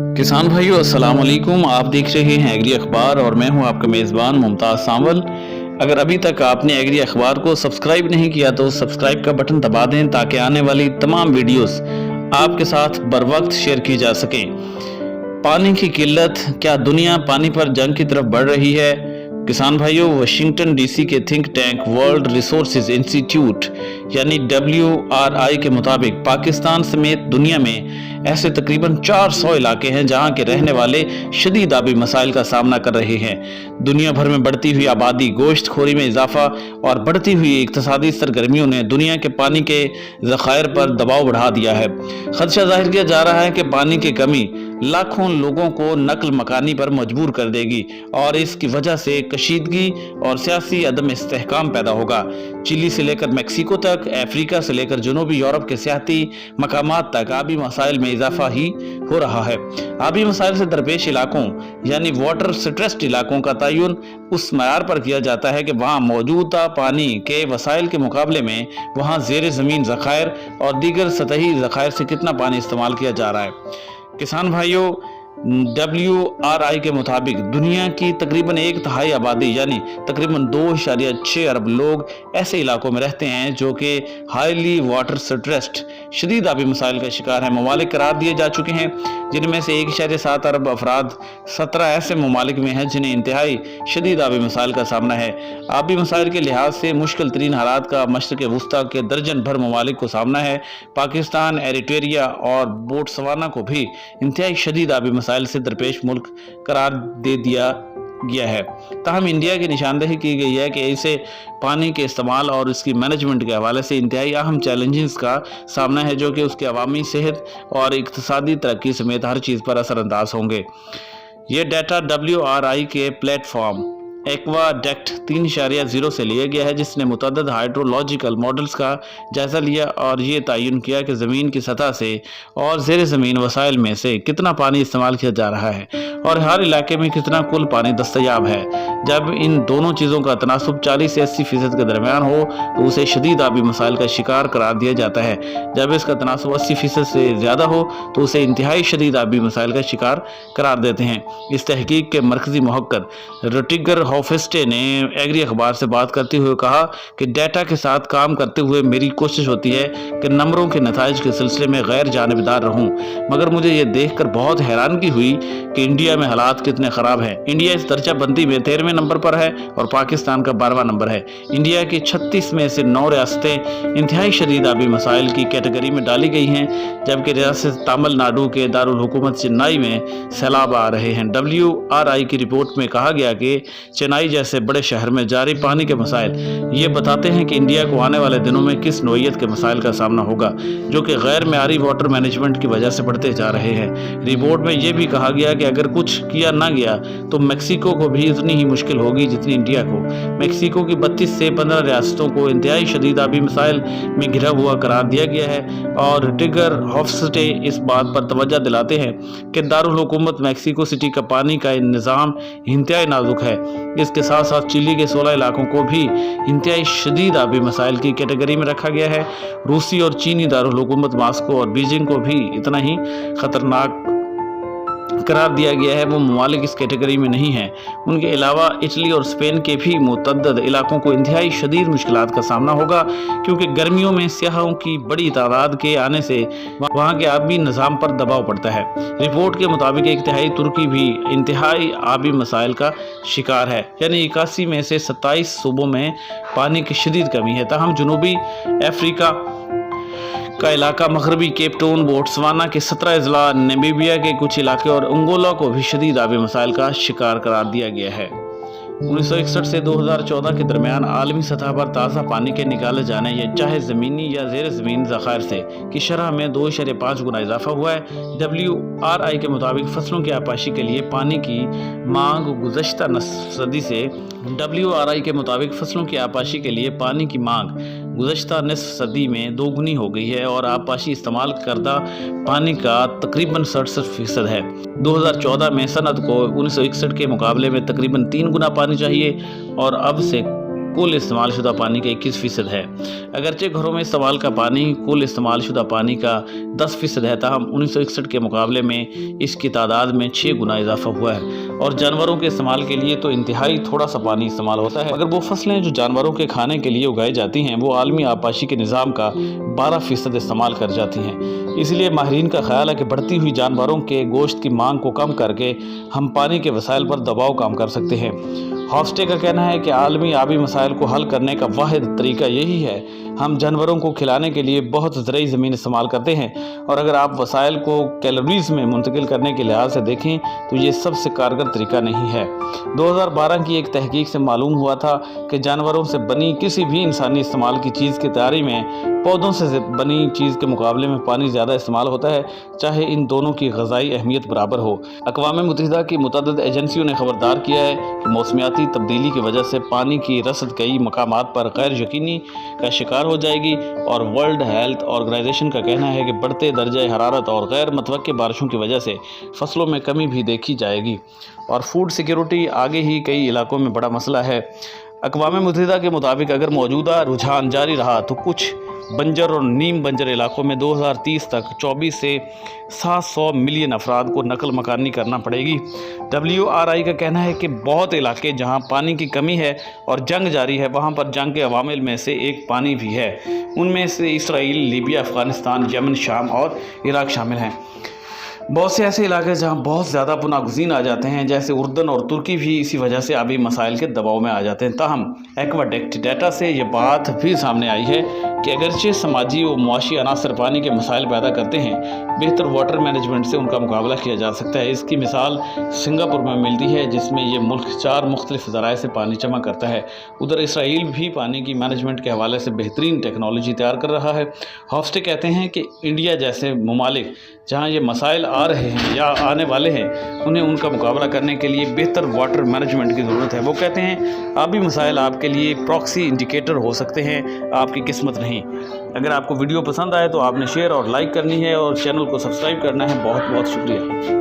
किसान भाइयों अस्सलाम वालेकुम। आप देख रहे हैं एग्री अखबार और मैं हूं आपका मेज़बान मुमताज़ सांवल। अगर अभी तक आपने एग्री अखबार को सब्सक्राइब नहीं किया तो सब्सक्राइब का बटन दबा दें ताकि आने वाली तमाम वीडियोस आपके साथ बर वक्त शेयर की जा सकें। पानी की किल्लत, क्या दुनिया पानी पर जंग की तरफ बढ़ रही है? किसान भाइयों, वाशिंगटन डीसी के think tank world resources institute यानी WRI के मुताबिक पाकिस्तान समेत दुनिया में ऐसे तकरीबन 400 इलाके हैं जहां के रहने वाले शदीद आबी मसाइल का सामना कर रहे हैं। दुनिया भर में बढ़ती हुई आबादी, गोश्तखोरी में इजाफा और बढ़ती हुई इक्तसादी सरगर्मियों ने दुनिया के पानी के ज़खायर पर दबाव बढ़ा दिया है। खदशा जाहिर किया जा रहा है कि पानी की कमी लाखों लोगों को नकल मकानी पर मजबूर कर देगी और इसकी वजह से कशीदगी और सियासी अदम इस्तेहकाम पैदा होगा। चिली से लेकर मैक्सिको तक, अफ्रीका से लेकर जनूबी यूरोप के सियाती मकामात तक आबी मसाइल में इजाफा ही हो रहा है। आबी मसाइल से दरपेश इलाकों यानी वाटर स्ट्रेस्ड इलाकों का तयन उस मयार पर किया जाता है कि वहाँ मौजूदा पानी के वसाइल के मुकाबले में वहाँ ज़ेर ज़मीन ज़खायर और दीगर सतही ज़खायर से कितना पानी इस्तेमाल किया जा रहा है। किसान भाइयों, WRI के मुताबिक दुनिया की तकरीबन 1/3 आबादी यानी तकरीबन 2.6 अरब लोग ऐसे इलाकों में रहते हैं जो कि हाईली वाटर स्ट्रेस्ड शदीद आबी मसाइल का शिकार है। ममालिक करार दिए जा चुके हैं जिनमें से 1.7 अरब अफराद 17 ऐसे ममालिक में हैं जिन्हें इंतहाई शदीद आबी मसाइल का सामना है। आबी मसाइल के लिहाज से मुश्किल तरीन हालात का मशरक़ वस्ता के दर्जन भर ममालिक को सामना है। पाकिस्तान, एरिट्रिया और बोट्सवाना को भी इंतहाई शदीद आबी मसाइल से दरपेश मुल्क करार दे दिया गया है। ताहम इंडिया की निशानदेही की गई है कि इसे पानी के इस्तेमाल और इसकी मैनेजमेंट के हवाले से इंतहाई अहम चैलेंजेस का सामना है जो कि उसकी अवामी सेहत और इक्तसादी तरक्की समेत हर चीज़ पर असरअंदाज होंगे। ये डाटा WRI के प्लेटफॉर्म एक्वाडेक्ट 3.0 से लिया गया है जिसने मुतअद्दिद हाइड्रोलॉजिकल मॉडल्स का जायज़ा लिया और ये तयन किया कि ज़मीन की सतह से और ज़ेर ज़मीन वसाइल में से कितना पानी इस्तेमाल किया जा रहा है और हर इलाके में कितना कुल पानी दस्तयाब है। जब इन दोनों चीज़ों का तनासब 40 से 80% के दरमियान हो तो उसे शदीद आबी मसाइल का शिकार करार दिया जाता है। जब इसका तनासब 80% से ज़्यादा हो तो उसे इंतहाई शदीद आबी मसाइल का शिकार करार देते हैं। इस तहकीक के मरकज़ी मुहक्किर रुटिगर हॉफस्टे ने एग्री अखबार से बात करते हुए कहा कि डेटा के साथ काम करते हुए मेरी कोशिश होती है कि नंबरों के नताइज के सिलसिले में गैर जानिबदार रहूं, मगर मुझे ये देखकर बहुत हैरानगी हुई कि इंडिया में हालात कितने ख़राब हैं। इंडिया इस दर्जा बंदी में 13वें नंबर पर है और पाकिस्तान का 12वां नंबर है। इंडिया की 36 में से 9 रियासतें इंतहाई शदीद आबी मसाइल की कैटेगरी में डाली गई हैं, जबकि रियासत तमिलनाडु के दारुल हुकूमत चेन्नई में सैलाब आ रहे हैं। WRI की रिपोर्ट में कहा गया कि चेन्नई जैसे बड़े शहर में जारी पानी के मसाइल ये बताते हैं कि इंडिया को आने वाले दिनों में किस नौइयत के मसाइल का सामना होगा जो कि गैर मेयारी वाटर मैनेजमेंट की वजह से बढ़ते जा रहे हैं। रिपोर्ट में यह भी कहा गया कि अगर कुछ किया ना गया तो मैक्सिको को भी इतनी ही मुश्किल होगी जितनी इंडिया को। मैक्सिको की 32 से 15 रियासतों को इंतहाई शदीद आबी मसाइल में घिरा हुआ करार दिया गया है और टिगर हॉफस्टे इस बात पर तवज्जो दिलाते हैं कि दारुल हुकूमत मैक्सिको सिटी का पानी का निज़ाम इंतहाई नाजुक है। इसके साथ साथ चिली के 16 इलाकों को भी इंतहाई शदीद आबी मसाइल की कैटेगरी में रखा गया है। रूसी और चीनी दारुल हुकूमत मास्को और बीजिंग को भी इतना ही खतरनाक करार दिया गया है। वो ममालिक इस कैटेगरी में नहीं हैं। उनके अलावा इटली और स्पेन के भी मुतअद्दिद इलाकों को इंतहाई शदीद मुश्किलात का सामना होगा क्योंकि गर्मियों में सियाहों की बड़ी तादाद के आने से वहाँ के आबी निज़ाम पर दबाव पड़ता है। रिपोर्ट के मुताबिक एक तिहाई तुर्की भी इंतहाई आबी मसाइल का शिकार है, यानी 81 में से 27 सूबों में पानी की शदीद कमी है। ताहम जनूबी अफ्रीका का इलाका, मगरबी केप टाउन, बोट्सवाना के 17 अजला, नामीबिया के कुछ इलाके और अंगोला को भी शदीद आबी मसाइल का शिकार करार दिया गया है। 1961 से 2014 के दरमियान आलमी सतह पर ताज़ा पानी के निकाले जाने या चाहे ज़मीनी या ज़ेर ज़मीन ज़खायर से की शरह में 2.5 गुना इजाफा हुआ है। WRI के मुताबिक फसलों की आपाशी के लिए पानी की मांग गुज़श्ता सदी से WRI के मुताबिक फसलों की आपाशी के लिए पानी की मांग गुज़श्ता निस्फ सदी में 2 गुनी हो गई है और आपाशी इस्तेमाल करदा पानी का तकरीबन 67% है। 2014 में सनद को 1961 के मुकाबले में तकरीबन 3 गुना पानी चाहिए और अब से कुल इस्तेमाल शुदा पानी का 21% है। अगरचे घरों में इस्तेमाल का पानी कुल इस्तेमाल शुदा पानी का 10% है, ताहम 1961 के मुकाबले में इसकी तादाद में 6 गुना इजाफा हुआ है। और जानवरों के इस्तेमाल के लिए तो इंतहाई थोड़ा सा पानी इस्तेमाल होता है। मगर वो फसलें जो जानवरों के खाने के लिए उगाई जाती हैं वो आलमी आबपाशी के निज़ाम का 12% इस्तेमाल कर जाती हैं। इसलिए माहिरीन का ख्याल है कि बढ़ती हुई जानवरों के गोश्त की मांग को कम करके हम पानी के वसाइल पर दबाव कम कर सकते हैं। हॉफस्टे का कहना है कि आलमी आबी मसाइल को हल करने का वाहिद तरीका यही है। हम जानवरों को खिलाने के लिए बहुत ज़रूरी ज़मीन इस्तेमाल करते हैं, और अगर आप वसाइल को कैलोरीज़ में मुंतकिल करने के लिहाज से देखें तो ये सबसे कारगर तरीका नहीं है। 2012 की एक तहकीक से मालूम हुआ था कि जानवरों से बनी किसी भी इंसानी इस्तेमाल की चीज़ की तैयारी में पौधों से बनी चीज़ के मुकाबले में पानी ज़्यादा इस्तेमाल होता है, चाहे इन दोनों की ग़ज़ाई अहमियत बराबर हो। अक़वाम मुत्तहिदा की मुतअद्दिद एजेंसियों ने खबरदार किया है कि मौसमियाती तब्दीली की वजह से पानी की रसद कई मकामात पर गैर यकीनी का शिकार हो जाएगी, और वर्ल्ड हेल्थ ऑर्गेनाइजेशन का कहना है कि बढ़ते दर्जे हरारत और गैर मुतवक्किल बारिशों की वजह से फसलों में कमी भी देखी जाएगी। और फूड सिक्योरिटी आगे ही कई इलाकों में बड़ा मसला है। अक़वाम मुत्तहिदा के मुताबिक अगर मौजूदा रुझान जारी रहा तो कुछ बंजर और नीम बंजर इलाकों में 2030 तक 24 से 700 मिलियन अफराद को नकल मकानी करना पड़ेगी। WRI का कहना है कि बहुत इलाके जहां पानी की कमी है और जंग जारी है, वहां पर जंग के अवामिल में से एक पानी भी है। उनमें से इसराइल, लीबिया, अफ़गानिस्तान, यमन, शाम और इराक शामिल हैं। बहुत से ऐसे इलाके जहाँ बहुत ज़्यादा पुनागज़ीन आ जाते हैं, जैसे उर्दन और तुर्की भी इसी वजह से आबी मसाइल के दबाव में आ जाते हैं। ताहम एक्वाडेक्ट डाटा से ये बात भी सामने आई है कि अगरचे समाजी व मुआशी अनासर पानी के मसाइल पैदा करते हैं, बेहतर वाटर मैनेजमेंट से उनका मुकाबला किया जा सकता है। इसकी मिसाल सिंगापुर में मिलती है, जिसमें ये मुल्क 4 मुख्तलिफ ज़राए से पानी जमा करता है। उधर इसराइल भी पानी की मैनेजमेंट के हवाले से बेहतरीन टेक्नोलॉजी तैयार कर रहा है। हॉफस्टे कहते हैं कि इंडिया जैसे ममालिक जहाँ ये मसाइल आ रहे हैं या आने वाले हैं, उन्हें उनका मुकाबला करने के लिए बेहतर वाटर मैनेजमेंट की ज़रूरत है। वो कहते हैं आबी मसाइल आपके लिए प्रॉक्सी इंडिकेटर हो सकते हैं, आपकी किस्मत नहीं। अगर आपको वीडियो पसंद आए तो आपने शेयर और लाइक करनी है और चैनल को सब्सक्राइब करना है। बहुत बहुत शुक्रिया।